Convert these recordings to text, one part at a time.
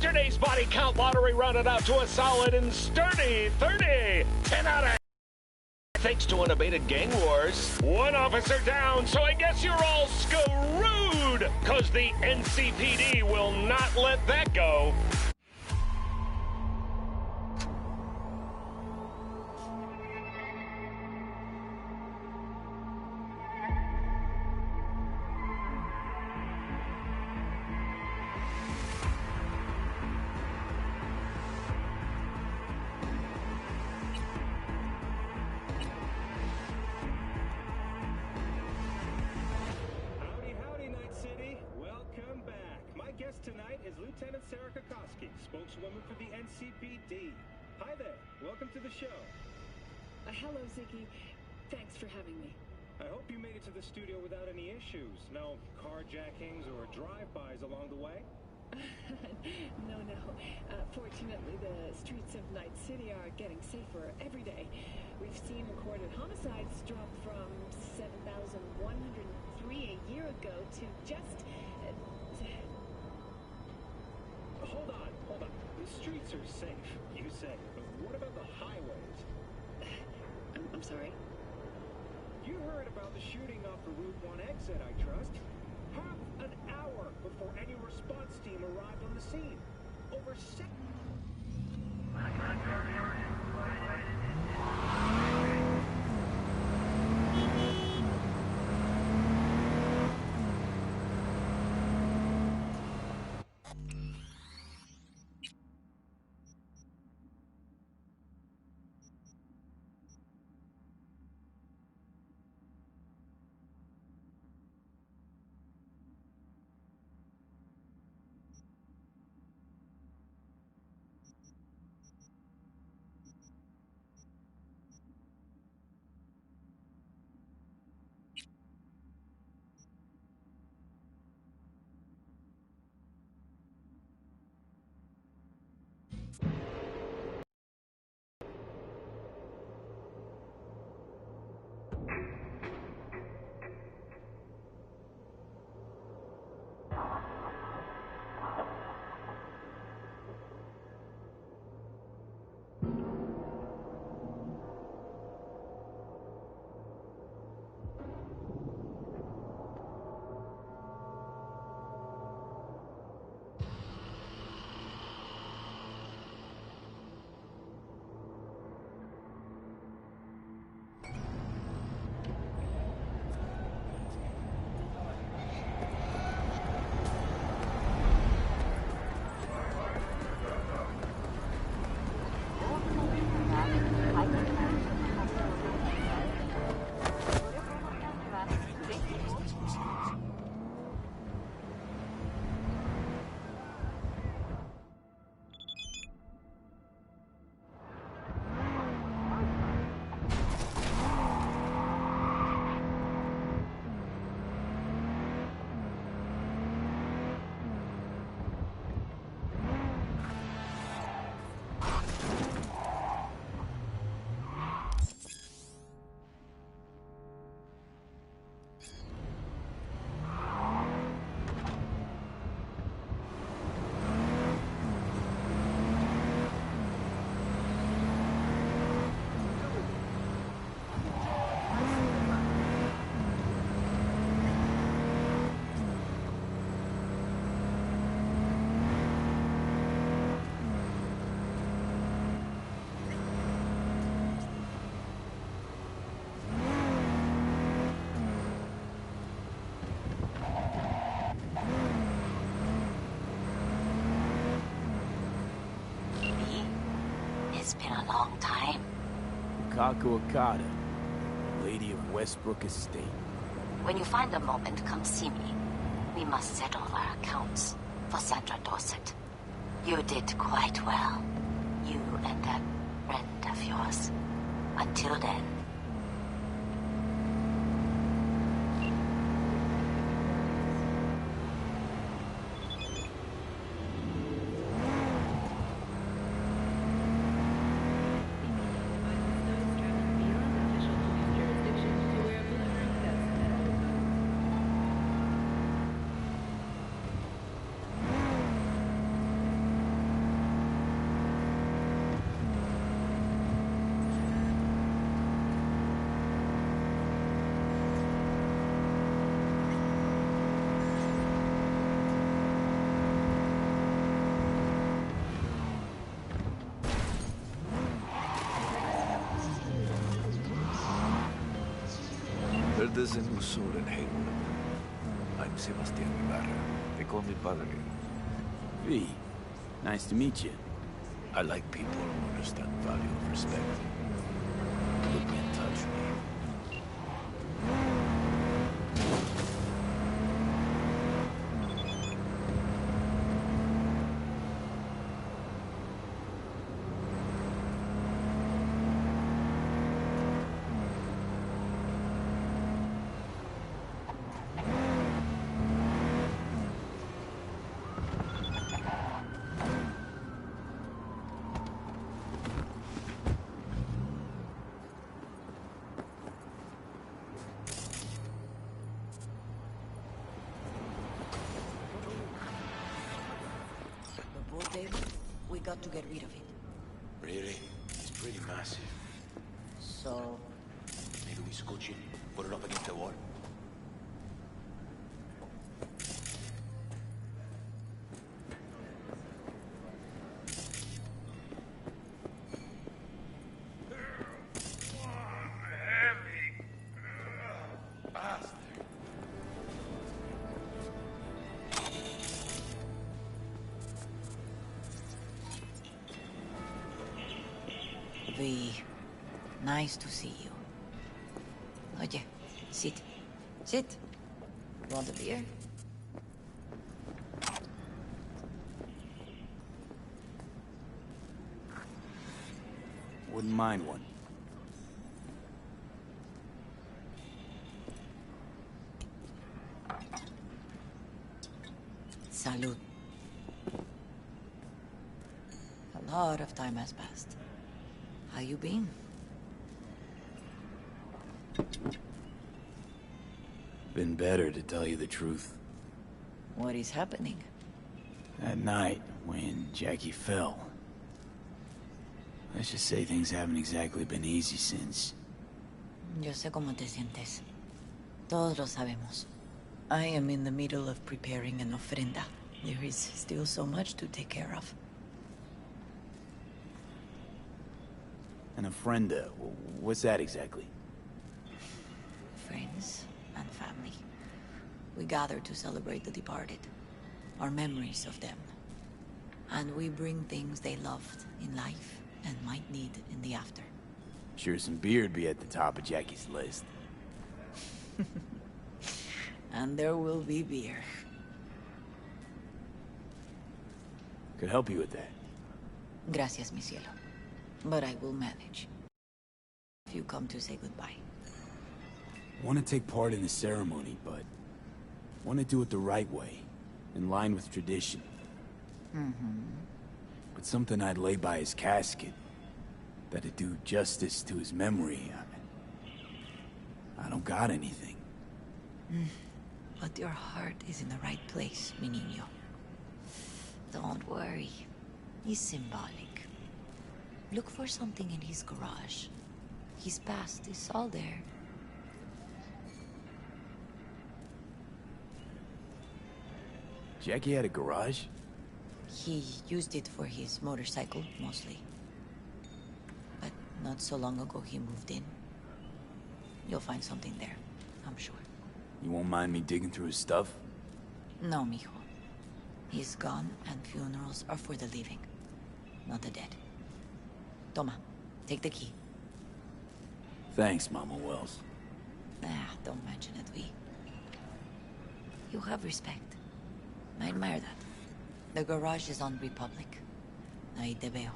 Yesterday's body count lottery rounded out to a solid and sturdy 30. 10 out of thanks to unabated gang wars. One officer down, so I guess you're all screwed, cause the NCPD will not let that go. Spokeswoman for the NCPD. Hi there. Welcome to the show. Hello, Ziggy. Thanks for having me. I hope you made it to the studio without any issues. No carjackings or drive-bys along the way? No. Fortunately, the streets of Night City are getting safer every day. We've seen recorded homicides drop from 7,103 a year ago to just... Hold on. The streets are safe, you say, but what about the highways? I'm sorry? You heard about the shooting off the Route 1 exit, I trust. Half an hour before any response team arrived on the scene. Over 7... It's been a long time. Kaku Okada, Lady of Westbrook Estate. When you find a moment, come see me. We must settle our accounts for Sandra Dorset. You did quite well. You and that friend of yours. Until then. There's a new soul in Haywood. I'm Sebastian Ibarra. They call me Padre. V, nice to meet you. I like people who understand the value of respect. Put me in touch, me. The pool table? We got to get rid of it. Really? It's pretty massive. So, Maybe we scooch it, put it up against the wall. V, nice to see you. Oye, sit. Sit. Want a beer? Wouldn't mind one. Salud. A lot of time has passed. How you been? Been better, to tell you the truth. What is happening? That night, when Jackie fell. Let's just say things haven't exactly been easy since. Yo sé cómo te sientes. Todos lo sabemos. I am in the middle of preparing an ofrenda. There is still so much to take care of. An ofrenda, what's that exactly? Friends and family. We gather to celebrate the departed. Our memories of them. And we bring things they loved in life and might need in the after. Sure some beer'd be at the top of Jackie's list. And there will be beer. Could help you with that. Gracias, mi cielo. But I will manage. If you come to say goodbye. Want to take part in the ceremony, but want to do it the right way, in line with tradition. But something I'd lay by his casket, that'd do justice to his memory. I don't got anything. But your heart is in the right place, mi niño. Don't worry. He's symbolic. Look for something in his garage. His past is all there. Jackie had a garage? He used it for his motorcycle, mostly. But not so long ago he moved in. You'll find something there, I'm sure. You won't mind me digging through his stuff? No, mijo. He's gone, and funerals are for the living, not the dead. Toma, take the key. Thanks, Mama Wells. Don't mention it, V. You have respect. I admire that. The garage is on Republic. Ahí te veo.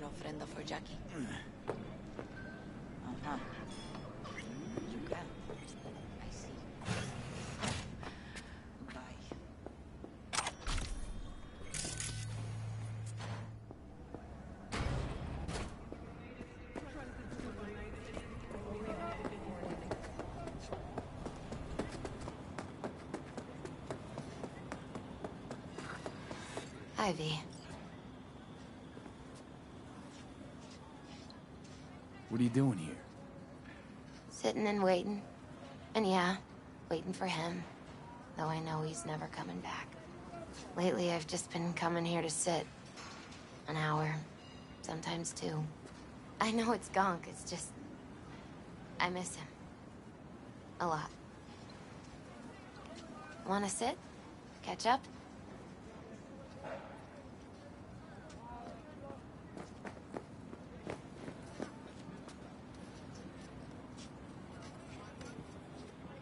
ofrenda for Jackie? Uh-huh. You can. I see. Bye. Ivy. What are you doing here? Sitting and waiting. And yeah, waiting for him. Though I know he's never coming back. Lately, I've just been coming here to sit. An hour. Sometimes two. I know it's gunk, it's just... I miss him. A lot. Wanna sit? Catch up?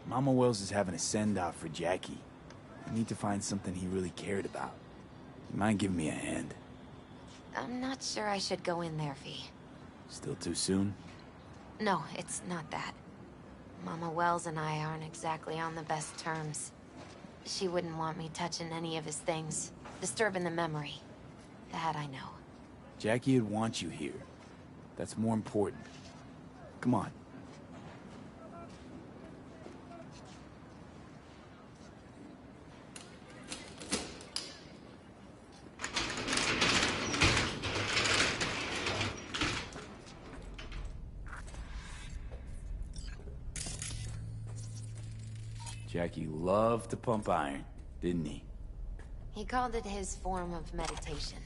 Mama Wells is having a send-off for Jackie. I need to find something he really cared about. You mind giving me a hand? I'm not sure I should go in there, V. Still too soon? No, it's not that. Mama Wells and I aren't exactly on the best terms. She wouldn't want me touching any of his things, disturbing the memory. That I know. Jackie would want you here. That's more important. Come on. Jackie loved to pump iron, didn't he? He called it his form of meditation.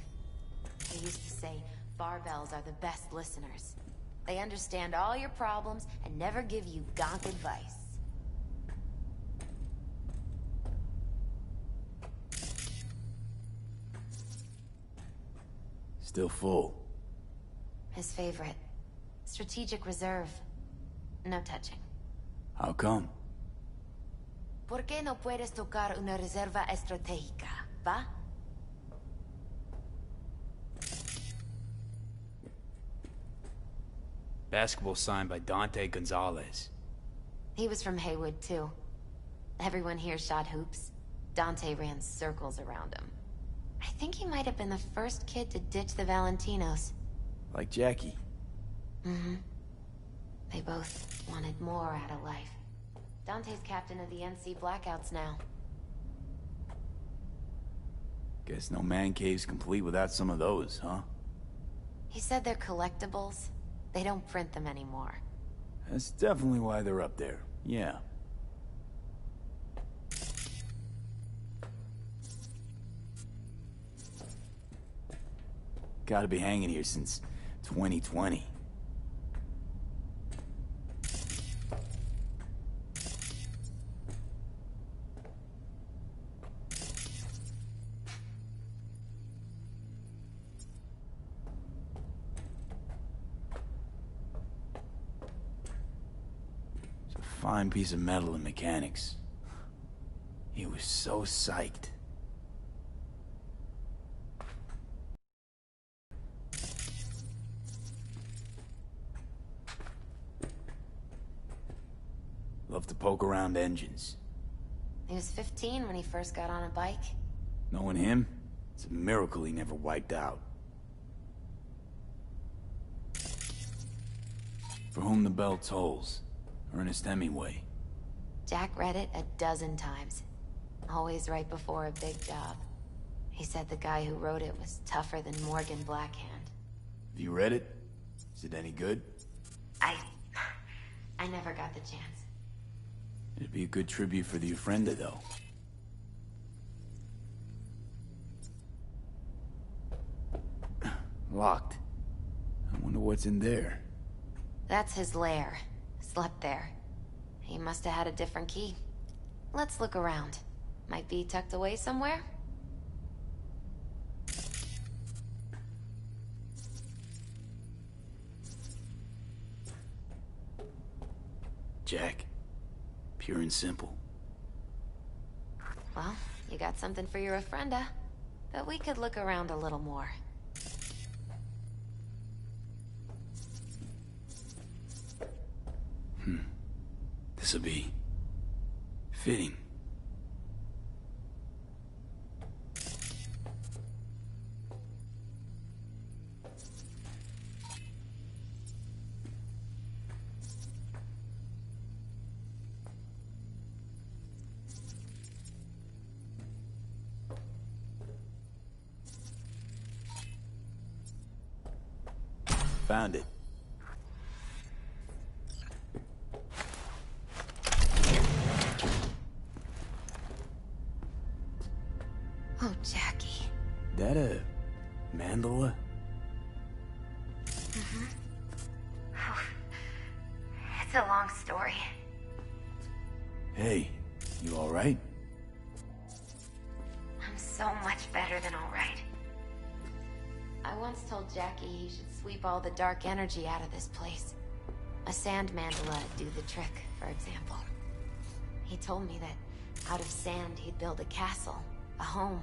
He used to say, barbells are the best listeners. They understand all your problems and never give you gonk advice. Still full. His favorite. Strategic reserve. No touching. How come? ¿Por qué no puedes tocar una reserva estratégica, va? Basketball signed by Dante Gonzalez. He was from Haywood, too. Everyone here shot hoops. Dante ran circles around him. I think he might have been the first kid to ditch the Valentinos. Like Jackie. Mm-hmm. They both wanted more out of life. Dante's captain of the NC Blackouts now. Guess no man cave's complete without some of those, huh? He said they're collectibles. They don't print them anymore. That's definitely why they're up there, yeah. Gotta be hanging here since 2020. Fine piece of metal in mechanics. He was so psyched. Love to poke around engines. He was 15 when he first got on a bike. Knowing him, it's a miracle he never wiped out. For whom the bell tolls. Ernest Hemingway. Jack read it a dozen times. Always right before a big job. He said the guy who wrote it was tougher than Morgan Blackhand. Have you read it? Is it any good? I never got the chance. It'd be a good tribute for the Ofrenda, though. Locked. I wonder what's in there. That's his lair. Slept there. He must have had a different key. Let's look around. Might be tucked away somewhere? Jack. Pure and simple. Well, you got something for your Ofrenda. But we could look around a little more. This'll be fitting. Found it. Oh, Jackie. That a mandala? It's a long story. Hey, you alright? I'm so much better than all right. I once told Jackie he should sweep all the dark energy out of this place. A sand mandala would do the trick, for example. He told me that out of sand he'd build a castle, a home,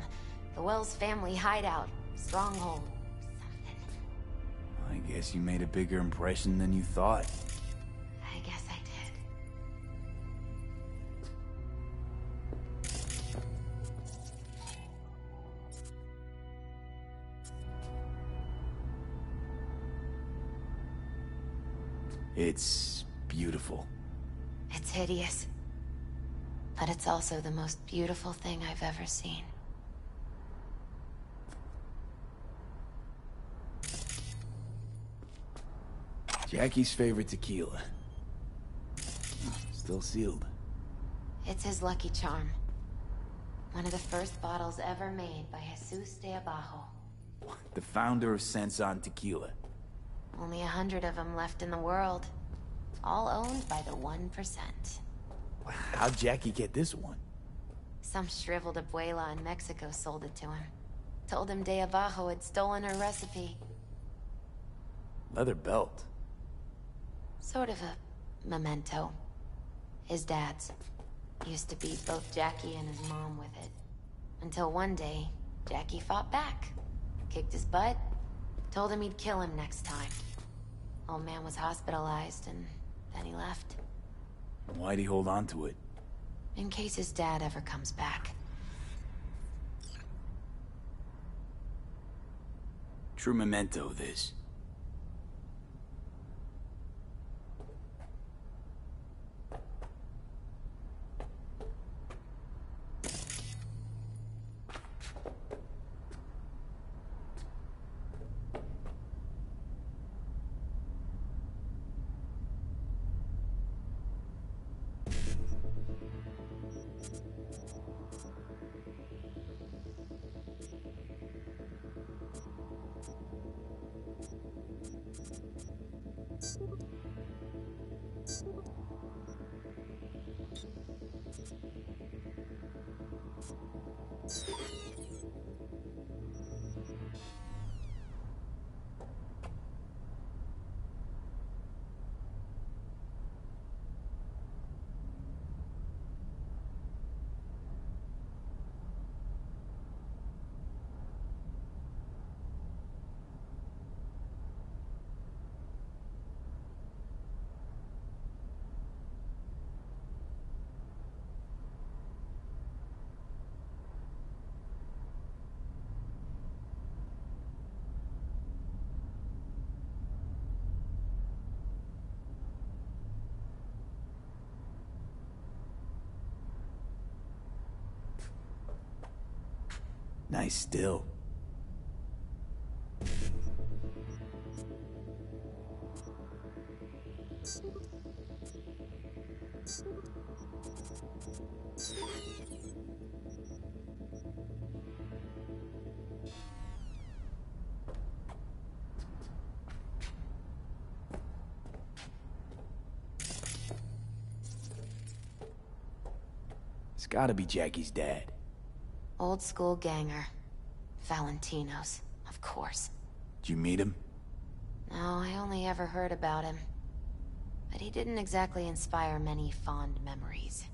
the Wells family hideout, stronghold, something. I guess you made a bigger impression than you thought. I guess I did. It's beautiful. It's hideous. But it's also the most beautiful thing I've ever seen. Jackie's favorite tequila. Still sealed. It's his lucky charm. One of the first bottles ever made by Jesus de Abajo. The founder of Sensan Tequila. Only 100 of them left in the world. All owned by the 1%. How'd Jackie get this one? Some shriveled abuela in Mexico sold it to him. Told him de Abajo had stolen her recipe. Leather belt. Sort of a memento. His dad's. Used to beat both Jackie and his mom with it. Until one day, Jackie fought back. Kicked his butt. Told him he'd kill him next time. Old man was hospitalized, and then he left. Why'd he hold on to it? In case his dad ever comes back. True memento, this. Nice still. It's gotta be Jackie's dad. Old school ganger. Valentino's, of course. Did you meet him? No, I only ever heard about him. But he didn't exactly inspire many fond memories.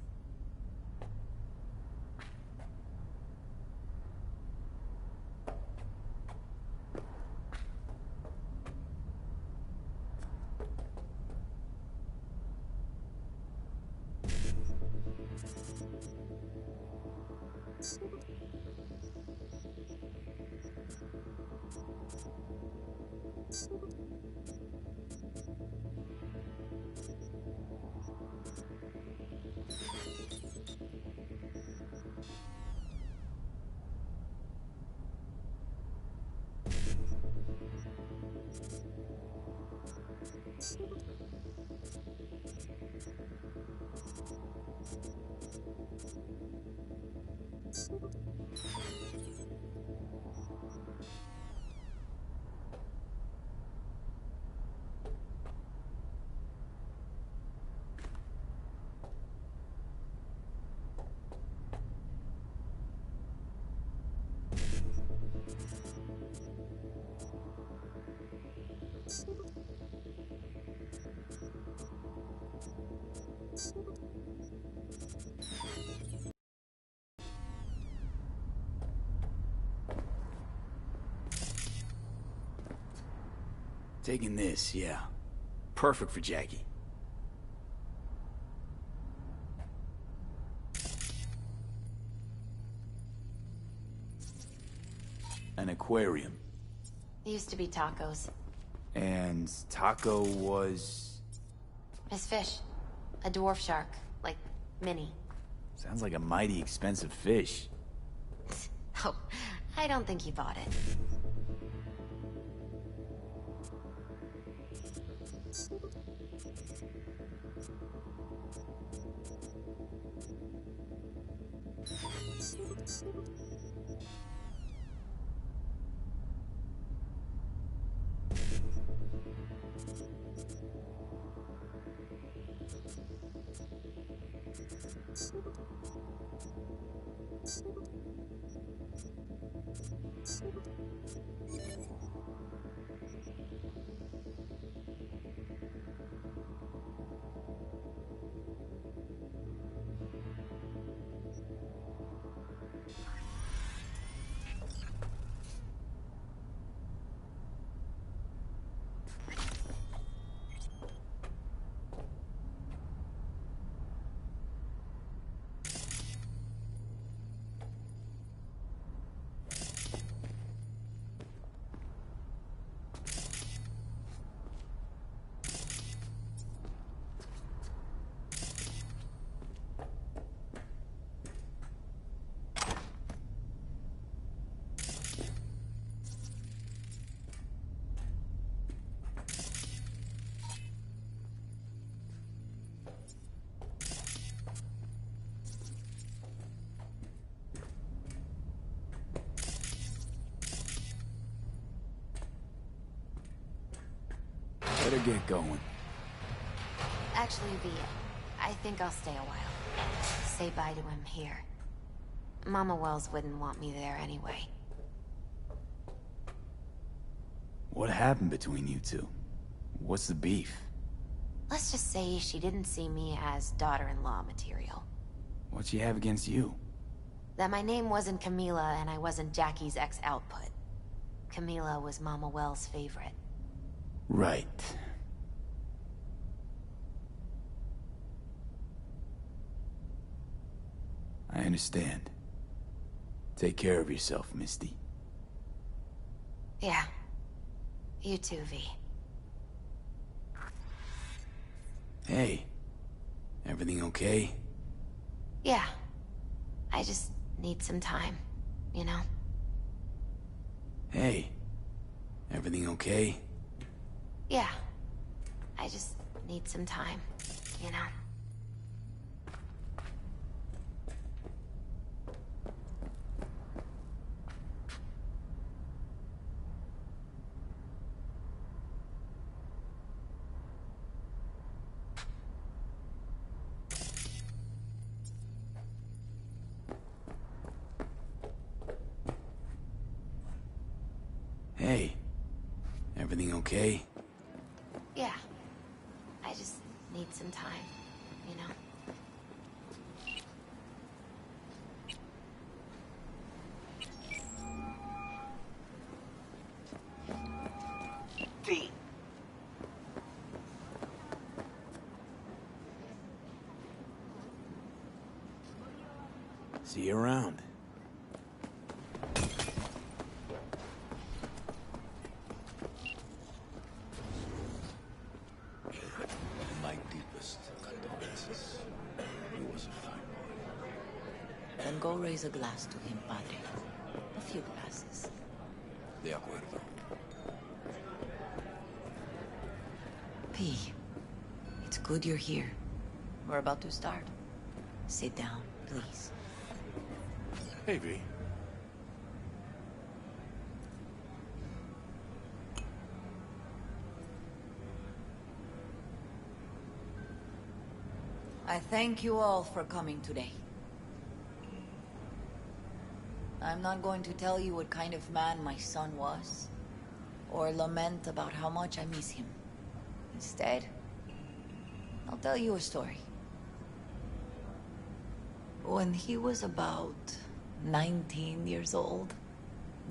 Taking this, yeah. Perfect for Jackie. An aquarium. It used to be tacos. And Taco was... His fish. A dwarf shark. Like, mini. Sounds like a mighty expensive fish. Oh, I don't think he bought it. Better get going. Actually, V, I think I'll stay a while. Say bye to him here. Mama Wells wouldn't want me there anyway. What happened between you two? What's the beef? Let's just say she didn't see me as daughter-in-law material. What'd she have against you? That my name wasn't Camila and I wasn't Jackie's ex-output. Camila was Mama Wells' favorite. Right. I understand. Take care of yourself, Misty. Yeah. You too, V. Hey. Everything okay? Yeah. I just need some time, you know? Hey. Everything okay? Yeah. I just need some time, you know? Hey. Everything okay? Yeah. I just need some time, you know? V. See you around. My deepest condolences. He was a fine boy. Then go raise a glass to him, Padre. A few glasses. De acuerdo. P, it's good you're here. We're about to start. Sit down, please. Hey, V. I thank you all for coming today. I'm not going to tell you what kind of man my son was, or lament about how much I miss him. Instead, I'll tell you a story. When he was about 19 years old,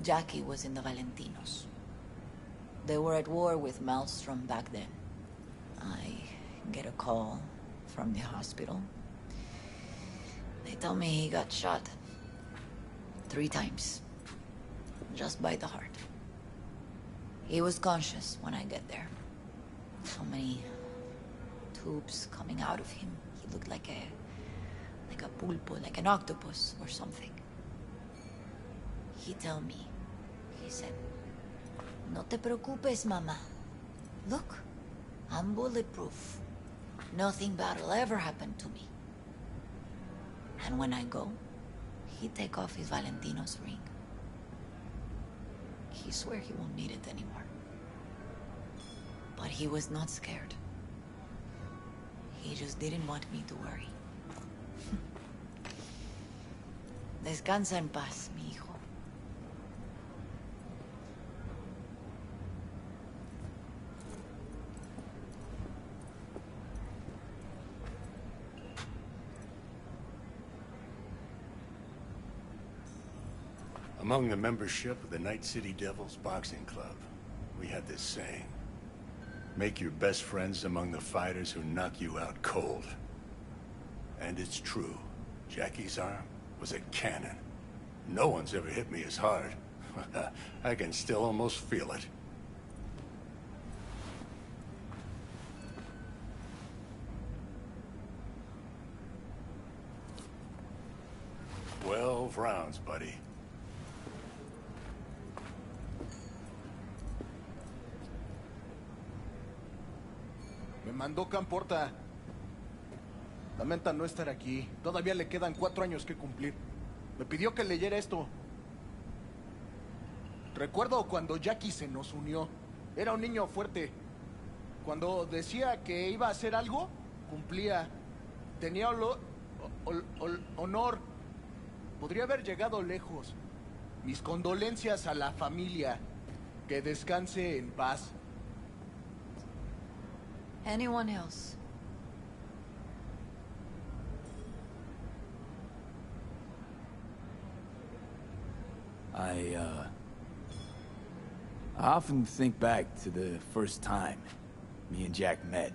Jackie was in the Valentinos. They were at war with Maelstrom back then. I get a call from the hospital. They tell me he got shot 3 times, just by the heart. He was conscious when I get there. So many tubes coming out of him. He looked like a pulpo, like an octopus or something. He told me, he said, "No te preocupes, mama. Look, I'm bulletproof. Nothing bad will ever happen to me." And when I go, he take off his Valentino's ring. He swear he won't need it anymore. But he was not scared. He just didn't want me to worry. Descansa en paz, mi hijo. Among the membership of the Night City Devils Boxing Club, we had this saying: make your best friends among the fighters who knock you out cold. And it's true. Jackie's arm was a cannon. No one's ever hit me as hard. I can still almost feel it. 12 rounds, buddy. Me mandó Camporta. Lamenta no estar aquí. Todavía le quedan 4 años que cumplir. Me pidió que leyera esto. Recuerdo cuando Jackie se nos unió. Era un niño fuerte. Cuando decía que iba a hacer algo, cumplía. Tenía honor. Podría haber llegado lejos. Mis condolencias a la familia. Que descanse en paz. Anyone else? I often think back to the first time me and Jack met.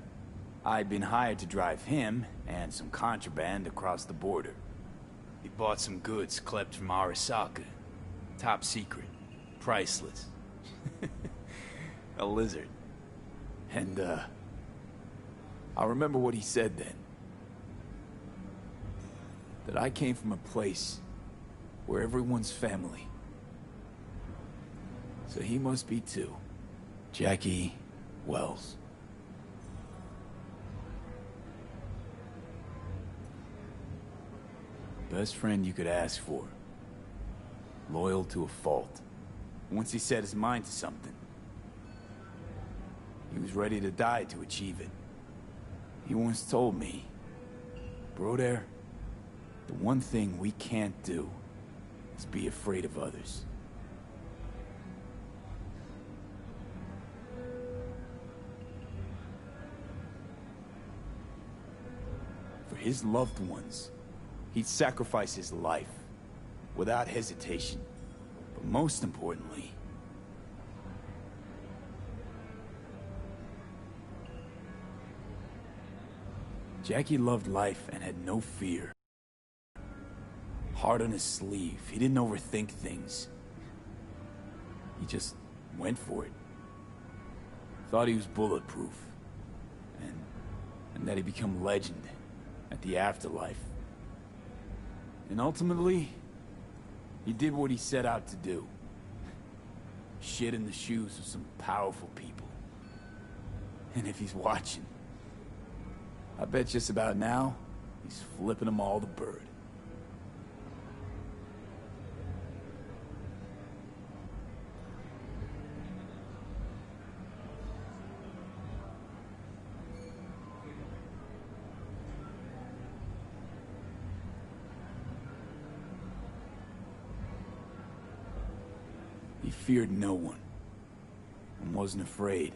I'd been hired to drive him and some contraband across the border. He bought some goods klept from Arasaka. Top secret. Priceless. A lizard. And, I remember what he said then. That I came from a place where everyone's family. So he must be too. Jackie Wells. Best friend you could ask for. Loyal to a fault. Once he set his mind to something, he was ready to die to achieve it. He once told me, "Broder, the one thing we can't do is be afraid of others." For his loved ones, he'd sacrifice his life without hesitation. But most importantly, Jackie loved life and had no fear. Heart on his sleeve, he didn't overthink things. He just went for it. Thought he was bulletproof. And that he'd become legend at the afterlife. And ultimately, he did what he set out to do. Shit in the shoes of some powerful people. And if he's watching, I bet just about now, he's flipping them all the bird. He feared no one, and wasn't afraid.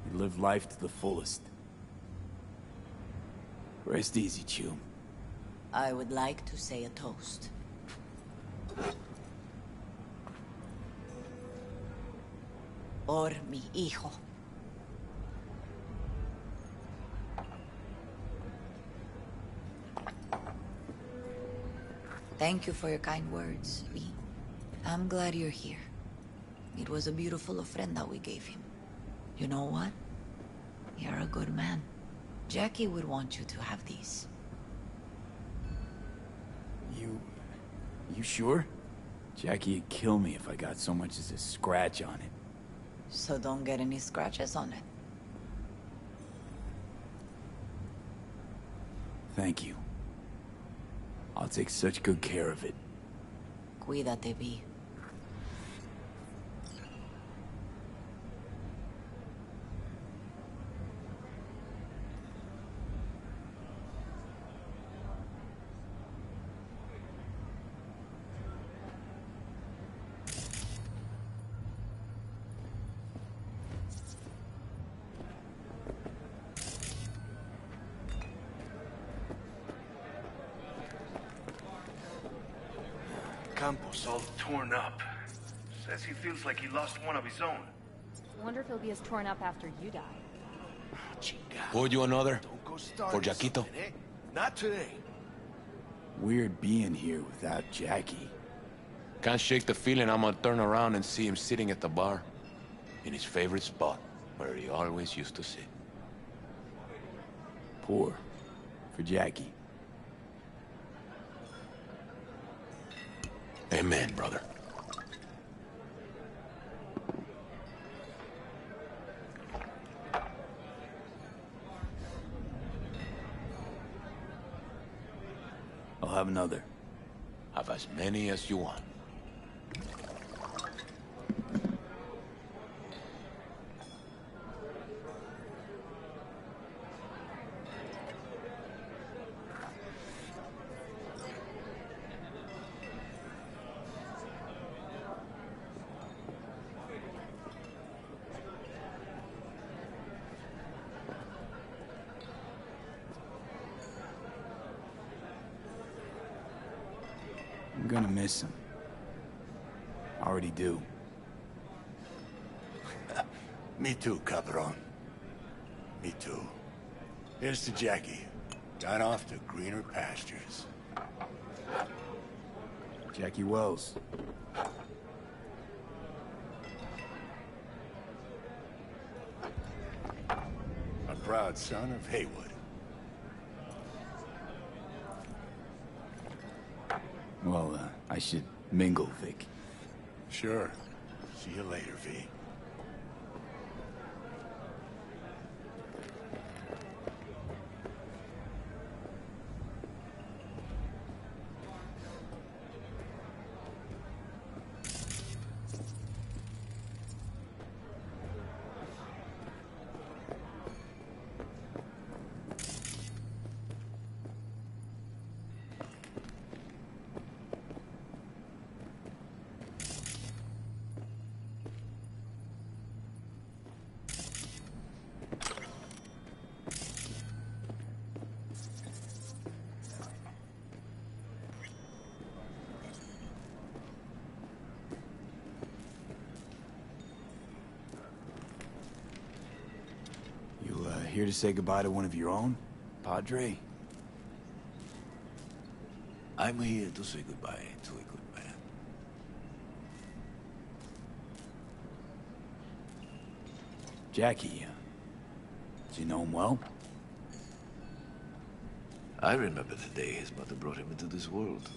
He lived life to the fullest. Rest easy, Chum. I would like to say a toast. Por mi hijo. Thank you for your kind words, V. I'm glad you're here. It was a beautiful ofrenda we gave him. You know what? You're a good man. Jackie would want you to have these. You sure? Jackie'd kill me if I got so much as a scratch on it. So don't get any scratches on it. Thank you. I'll take such good care of it. Cuídate, V. Campos all torn up. Says he feels like he lost one of his own. Wonder if he'll be as torn up after you die. Pour you another? Don't go For starting Jaquito? something, eh? Not today. Weird being here without Jackie. Can't shake the feeling I'm gonna turn around and see him sitting at the bar. In his favorite spot, where he always used to sit. Pour. For Jackie. Amen, brother. I'll have another. Have as many as you want. I'm gonna miss him. I already do. Me too, cabron. Me too. Here's to Jackie. Gone off to greener pastures. Jackie Wells. A proud son of Haywood. Well, I should mingle, Vic. Sure. See you later, V. Here to say goodbye to one of your own, Padre? I'm here to say goodbye to a good man. Jackie, do you know him well? I remember the day his mother brought him into this world.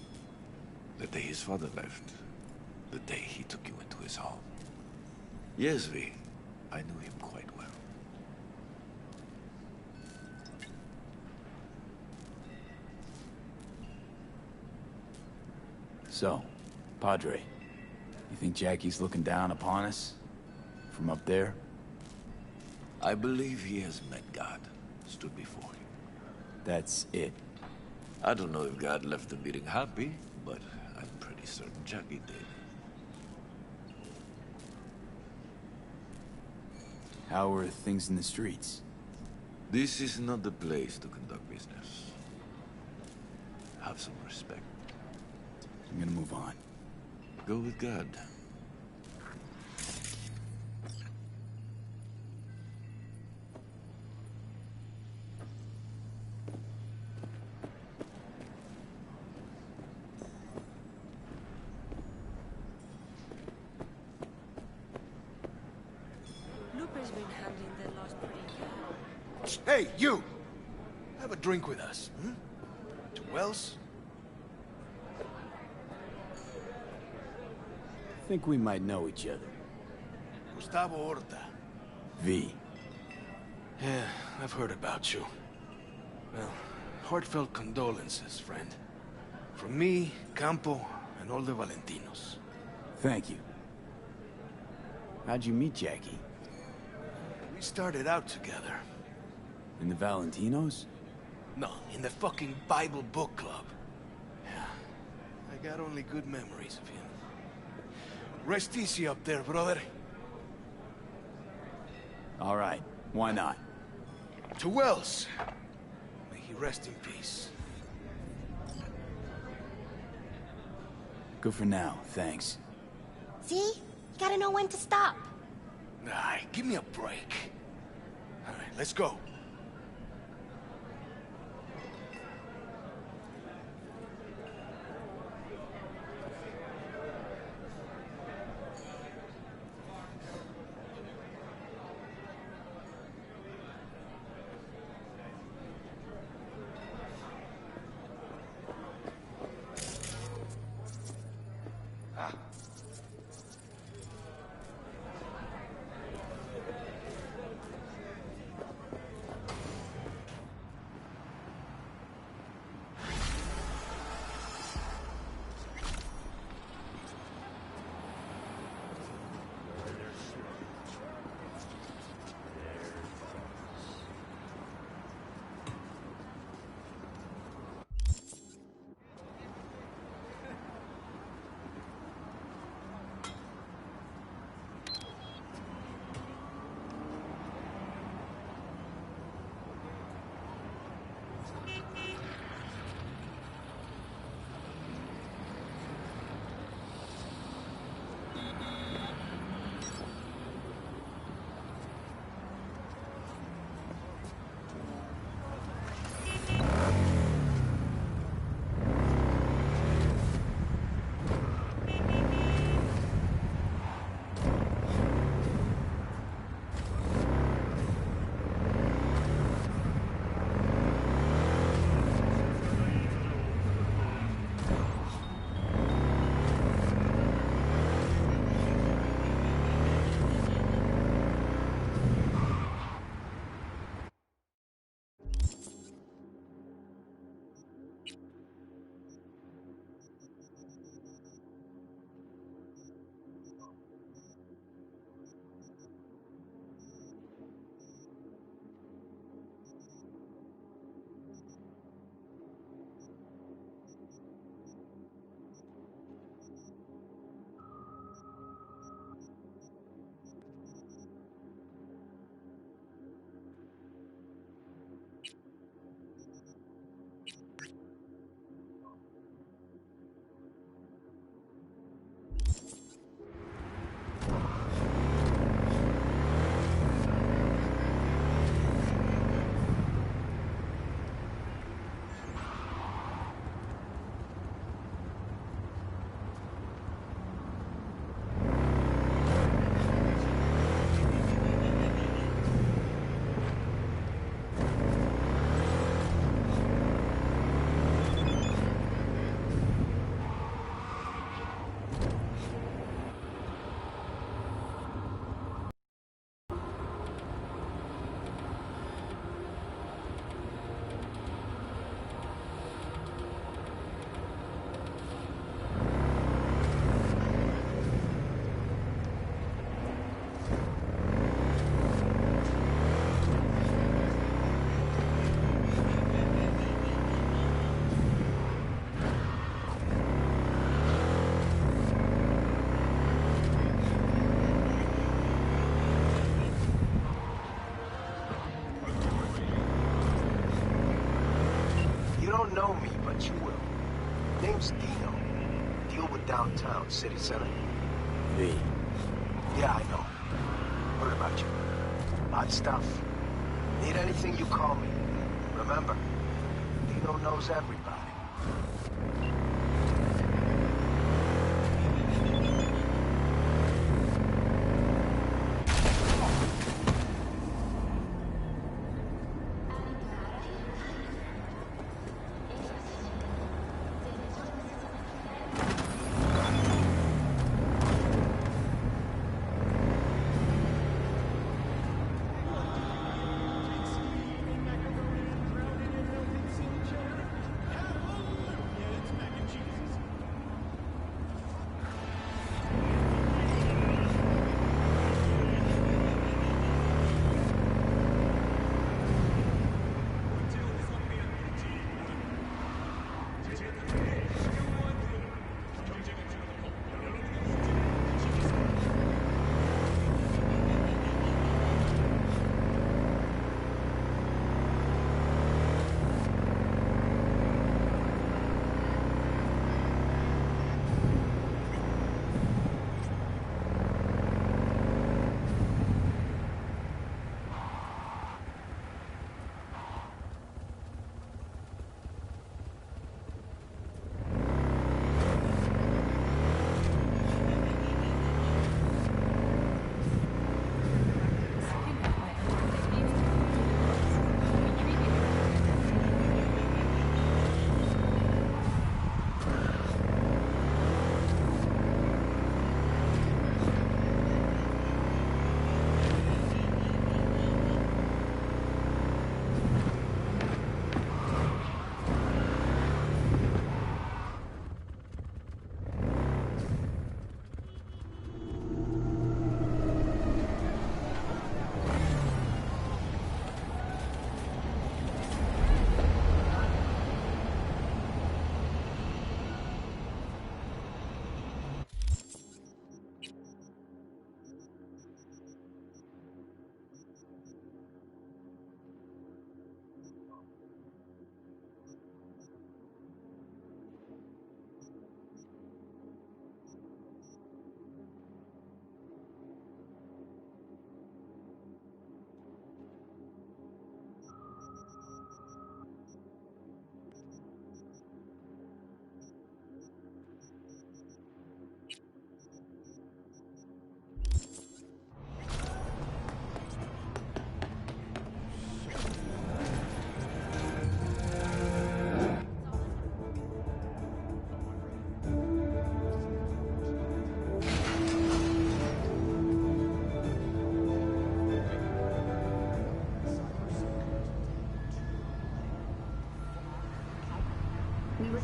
The day his father left. The day he took you into his home. Yes, V. I knew him quite well. So, Padre, you think Jackie's looking down upon us? From up there? I believe he has met God, stood before him. That's it. I don't know if God left the meeting happy, but I'm pretty certain Jackie did. How are things in the streets? This is not the place to conduct business. Have some respect. I'm gonna move on. Go with God. always been handling their loss pretty well. Hey, you! Have a drink with us, hmm? To Wells? Think we might know each other. Gustavo Horta. V. Yeah, I've heard about you. Well, heartfelt condolences, friend. From me, Campo, and all the Valentinos. Thank you. How'd you meet Jackie? We started out together. In the Valentinos? No, in the fucking Bible book club. Yeah, I got only good memories of him. Rest easy up there, brother. All right, why not? To Wells. May he rest in peace. Good for now, thanks. See? You gotta know when to stop. Nah, give me a break. All right, let's go. Know me, but you will. Name's Dino. Deal with downtown, city center. V. Yeah, I know. Heard about you. Odd stuff. Need anything, you call me. Remember, Dino knows everybody.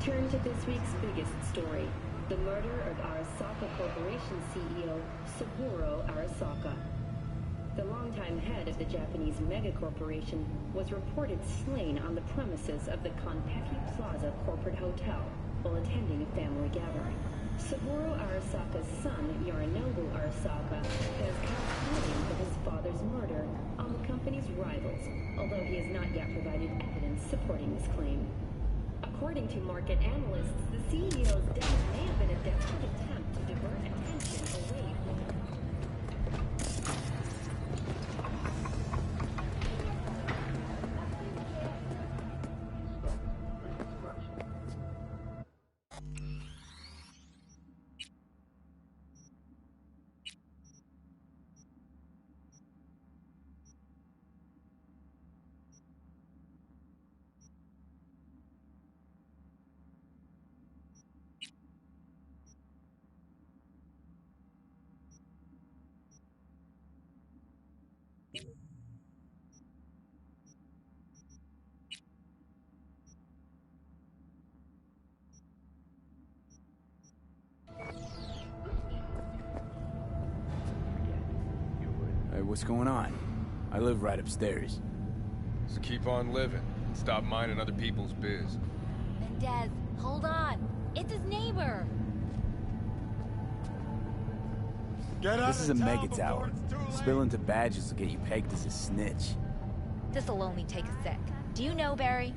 turn to this week's biggest story, the murder of Arasaka Corporation CEO Saburo Arasaka. The longtime head of the Japanese megacorporation was reported slain on the premises of the Konpeki Plaza corporate hotel while attending a family gathering. Saburo Arasaka's son, Yorinobu Arasaka, has cast blame for his father's murder on the company's rivals, although he has not yet provided evidence supporting this claim. According to market analysts, the CEO's death may have been a desperate attempt to divert attention away from him. Hey, what's going on? I live right upstairs. So keep on living and stop minding other people's biz. Mendez, hold on. It's his neighbor. This is a mega tower. Spilling to badges will get you pegged as a snitch. This'll only take a sec. Do you know Barry?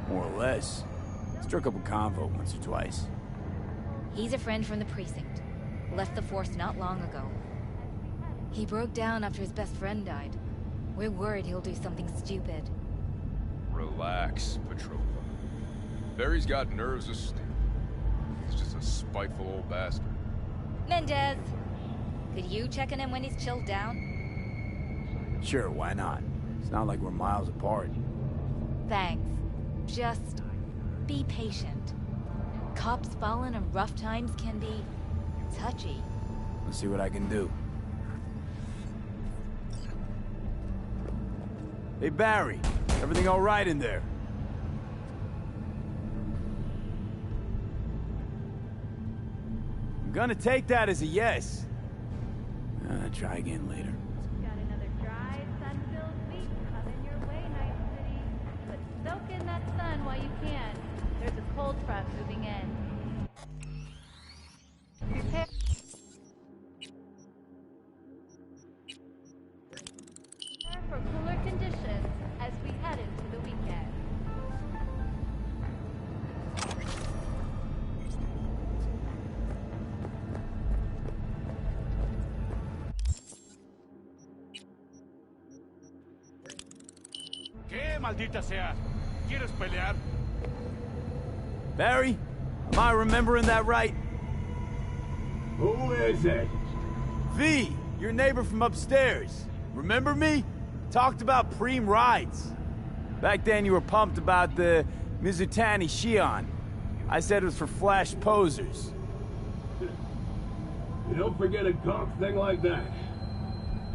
More or less. Struck up a convo once or twice. He's a friend from the precinct. Left the force not long ago. He broke down after his best friend died. We're worried he'll do something stupid. Relax, Petrova. Barry's got nerves of steel. He's just a spiteful old bastard. Mendez! Could you check on him when he's chilled down? Sure, why not? It's not like we're miles apart. Thanks. Just be patient. Cops falling in rough times can be touchy. Let's see what I can do. Hey, Barry. Everything all right in there? I'm gonna take that as a yes. Try again later. Got another dry, sun-filled week coming your way, Night City. But soak in that sun while you can. There's a cold front moving in. Prepare. For cooler conditions as we head into the weekend. ¿Qué, maldita sea? ¿Quieres pelear? Barry, am I remembering that right? Who is it? V, your neighbor from upstairs. Remember me? Talked about preem rides. Back then you were pumped about the Mizutani Shion. I said it was for flash posers. You don't forget a conk thing like that.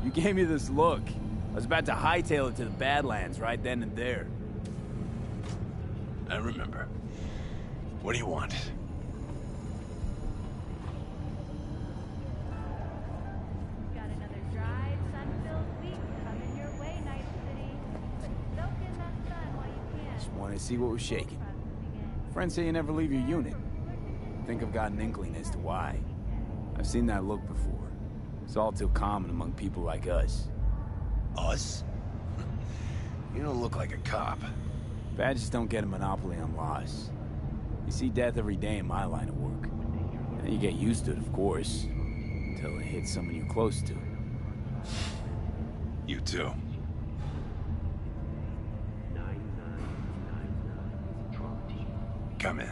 You gave me this look. I was about to hightail it to the Badlands right then and there. I remember. What do you want? Got another dry, sun-filled week coming your way, Night City. But soak in that sun while you can. Just wanted to see what was shaking. Friends say you never leave your unit. I think I've got an inkling as to why. I've seen that look before. It's all too common among people like us. Us? You don't look like a cop. Badges don't get a monopoly on loss. You see death every day in my line of work. And you get used to it, of course, until it hits someone you're close to. You too. Come in.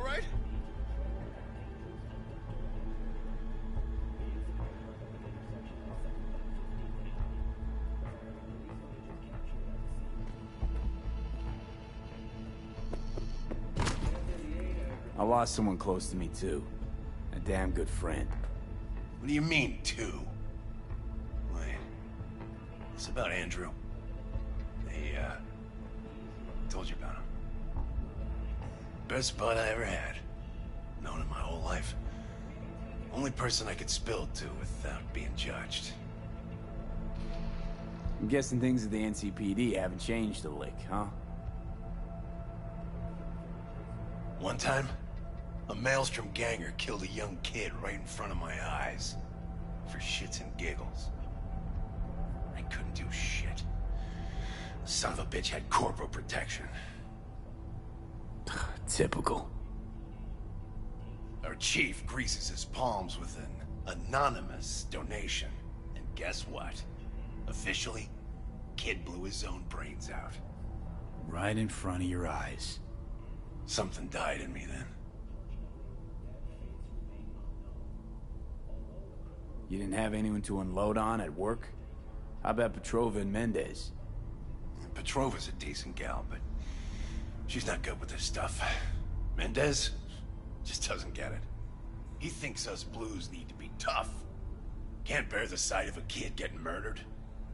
right? I lost someone close to me, too. A damn good friend. What do you mean, two? Wait. It's about Andrew. Hey, told you about him. Best bud I ever had. Known him my whole life. Only person I could spill to without being judged. I'm guessing things at the NCPD haven't changed a lick, huh? One time, a Maelstrom ganger killed a young kid right in front of my eyes. For shits and giggles. I couldn't do shit. The son of a bitch had corporal protection. Typical. Our chief greases his palms with an anonymous donation. And guess what? Officially, kid blew his own brains out. Right in front of your eyes. Something died in me then. You didn't have anyone to unload on at work? How about Petrova and Mendez? Petrova's a decent gal, but she's not good with this stuff. Mendez just doesn't get it. He thinks us blues need to be tough. Can't bear the sight of a kid getting murdered.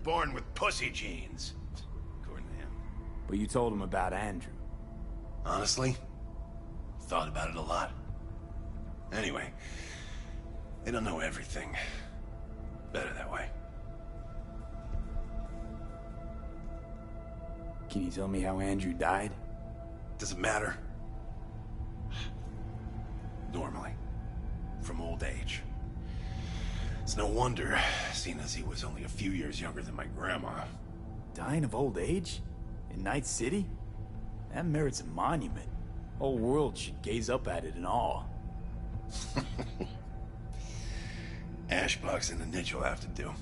Born with pussy genes, according to him. But you told him about Andrew. Honestly, thought about it a lot. Anyway, they don't know everything. Better that way. Can you tell me how Andrew died? Doesn't matter. Normally. From old age. It's no wonder, seeing as he was only a few years younger than my grandma. Dying of old age? In Night City? That merits a monument. Whole world should gaze up at it in awe. Ashbox and the niche will have to do.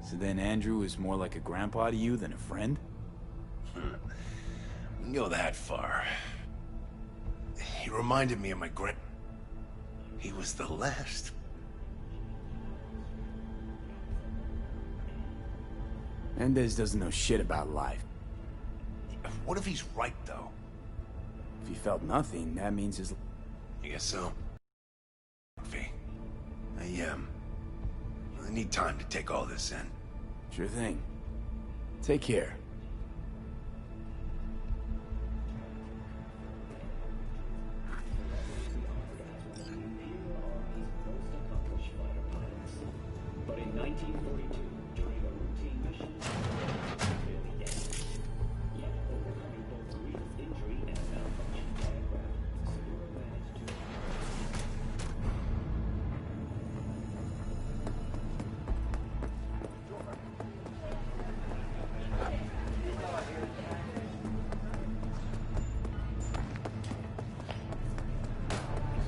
So then Andrew is more like a grandpa to you than a friend? Wouldn't go that far. He reminded me of my He was the last. Mendez doesn't know shit about life. What if he's right, though? If he felt nothing, that means his... I guess so. I need time to take all this in. Sure thing. Take care. But in 1942, during a routine mission, really dead. Yet, overcoming both grievous injury and a malfunctioning diaphragm, Segura managed to...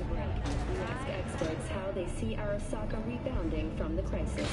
We ask experts how they see Arasaka rebounding from the crisis.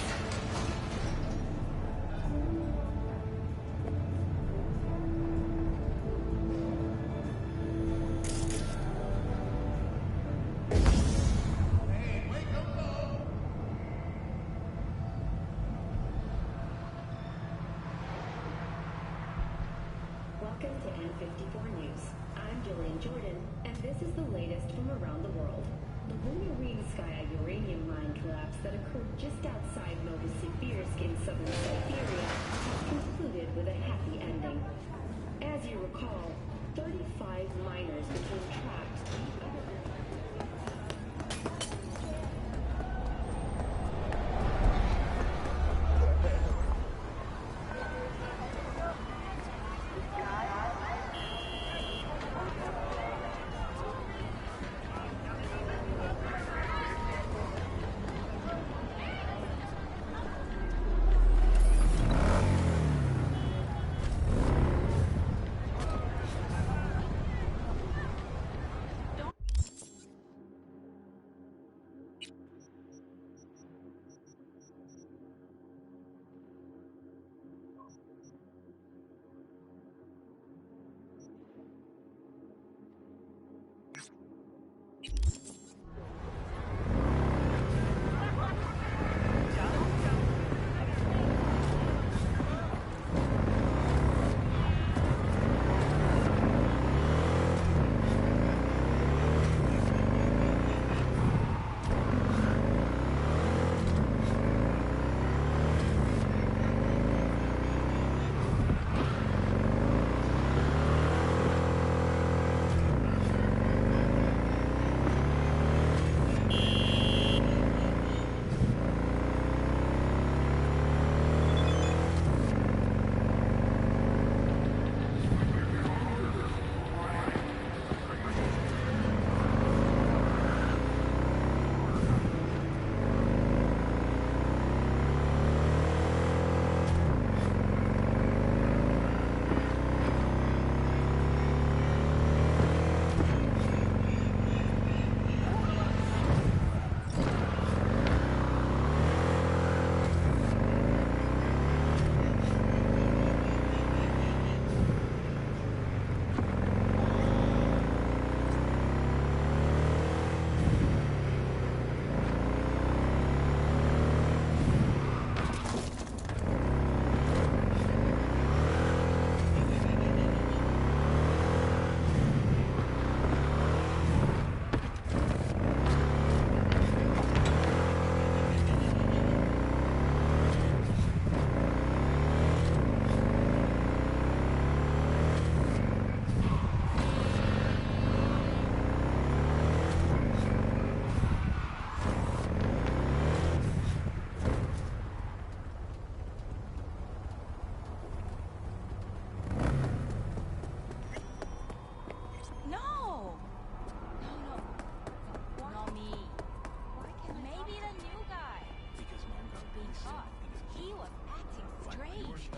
Welcome to N54 News. I'm Jillian Jordan, and this is the latest from around the world. The Lunarinskaya uranium mine collapse that occurred just outside Novosibirsk in southern Siberia has concluded with a happy ending. As you recall, 35 miners became trapped deep under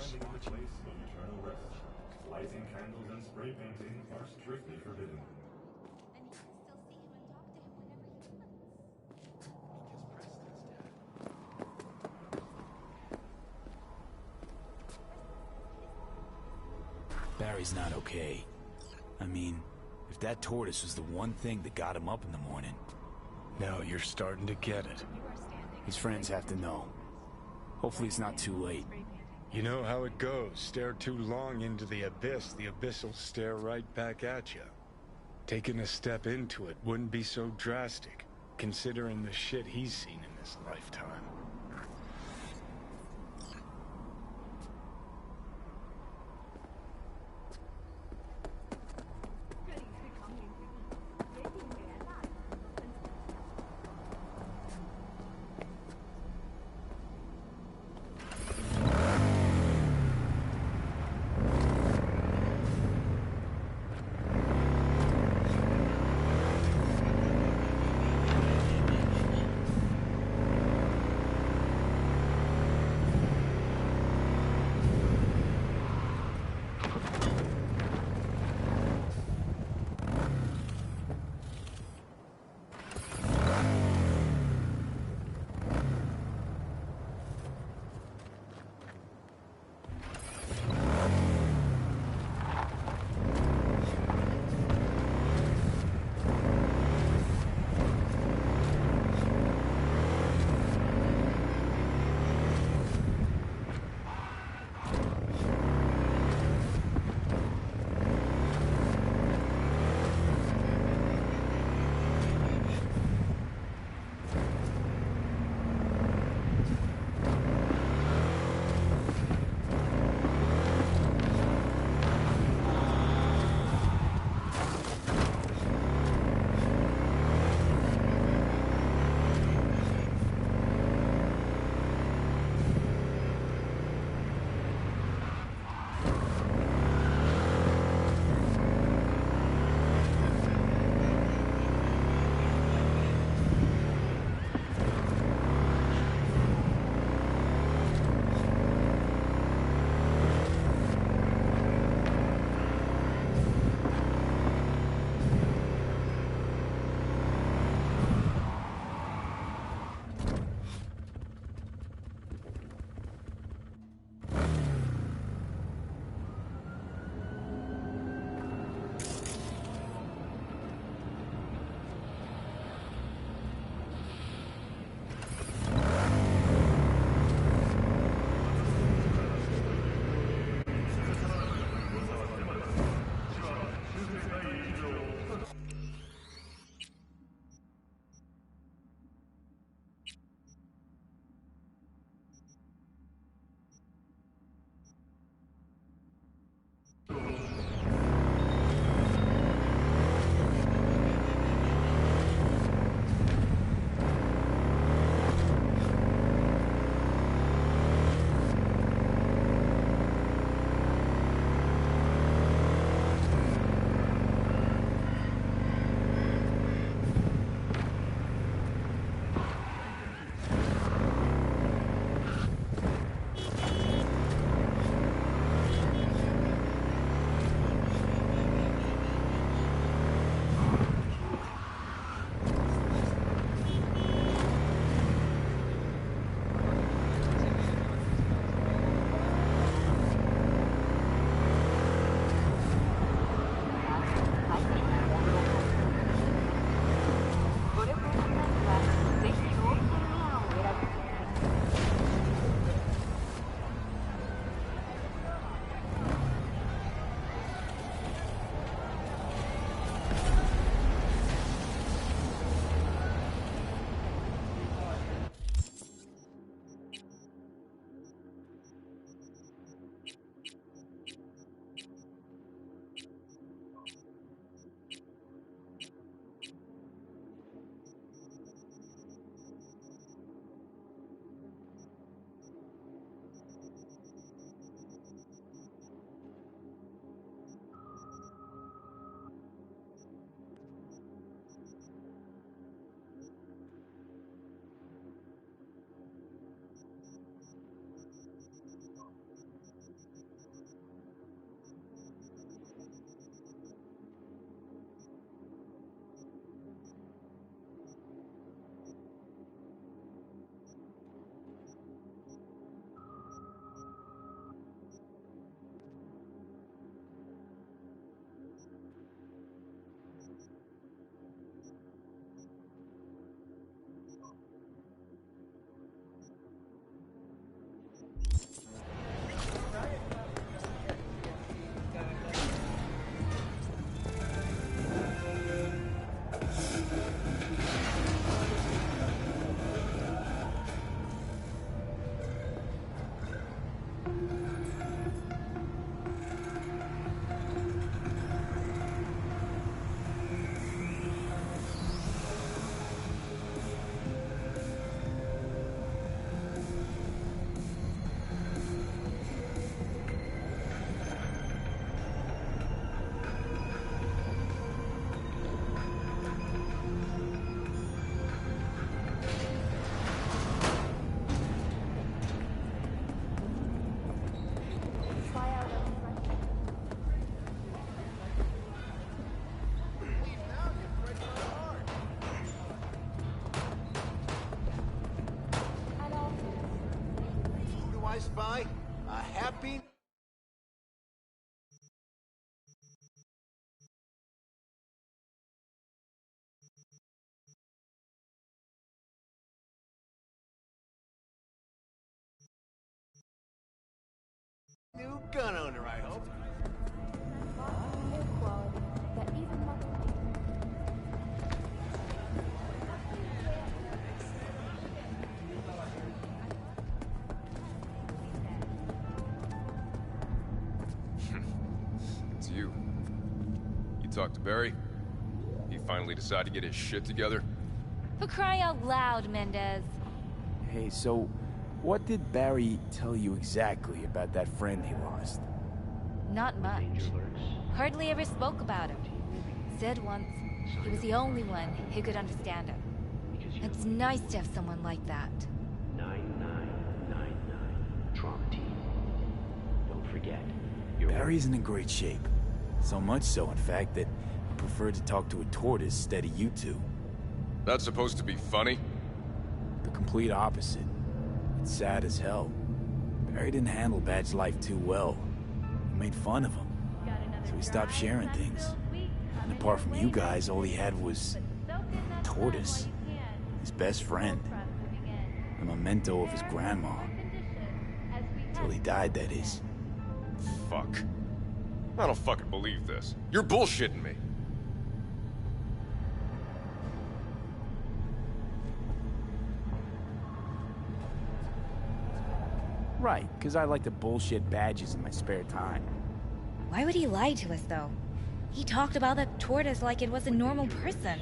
Standing in place of eternal rest. Lighting candles and spray painting are strictly forbidden. Barry's not okay. I mean, if that tortoise was the one thing that got him up in the morning... Now you're starting to get it. His friends have to know. Hopefully it's not too late. You know how it goes. Stare too long into the abyss will stare right back at you. Taking a step into it wouldn't be so drastic, considering the shit he's seen in this lifetime. new gun owner, I hope. It's you. You talked to Barry? He finally decided to get his shit together? For crying out loud, Mendez. Hey, so what did Barry tell you exactly about that friend he lost? Not much. Hardly ever spoke about him. Said once he was the only one who could understand him. It's nice to have someone like that. 9999 Trauma Team. Don't forget. Barry's in great shape. So much so, in fact, that he preferred to talk to a tortoise instead of you two. That's supposed to be funny? The complete opposite. It's sad as hell. Barry didn't handle Bad's life too well. He made fun of him. So he stopped sharing things. And apart from you guys, all he had was a tortoise. His best friend. A memento of his grandma. Till he died, that is. Fuck. I don't fucking believe this. You're bullshitting me. Right, because I like to bullshit badges in my spare time. Why would he lie to us, though? He talked about that tortoise like it was a normal person.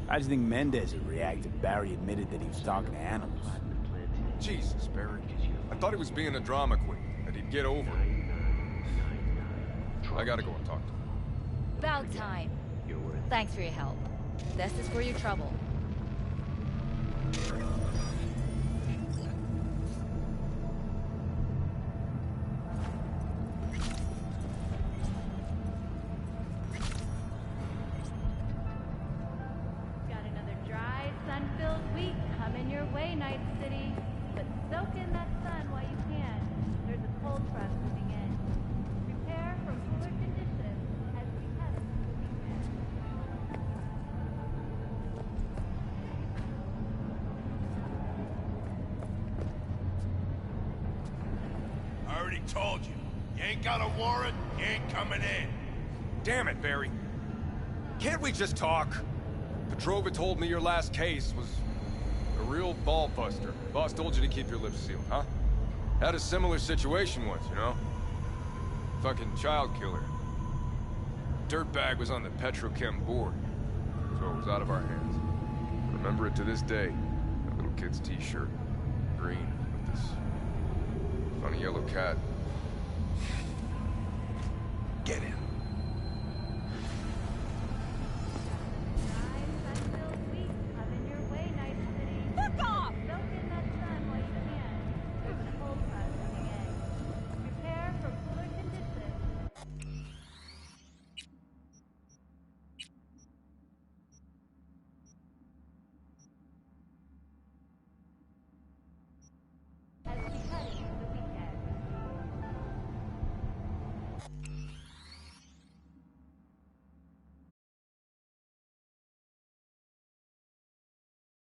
I just think Mendez would react if Barry admitted that he was talking to animals. Jesus, Barry. I thought he was being a drama queen, that he'd get over it. I gotta go and talk to him. About time. Thanks for your help. This is for your trouble. Got another dry, sun-filled week coming your way, Night City. But soak in that sun while you can. There's a cold front moving in. Prepare for cooler conditions as we head into the weekend. I already told you. You ain't got a warrant, you ain't coming in. Damn it, Barry. Can't we just talk? Petrova told me your last case was a real ball-buster. Boss told you to keep your lips sealed, huh? Had a similar situation once, you know? Fucking child killer. Dirtbag was on the Petrochem board, so it was out of our hands. Remember it to this day. That little kid's t-shirt. Green, with this funny yellow cat.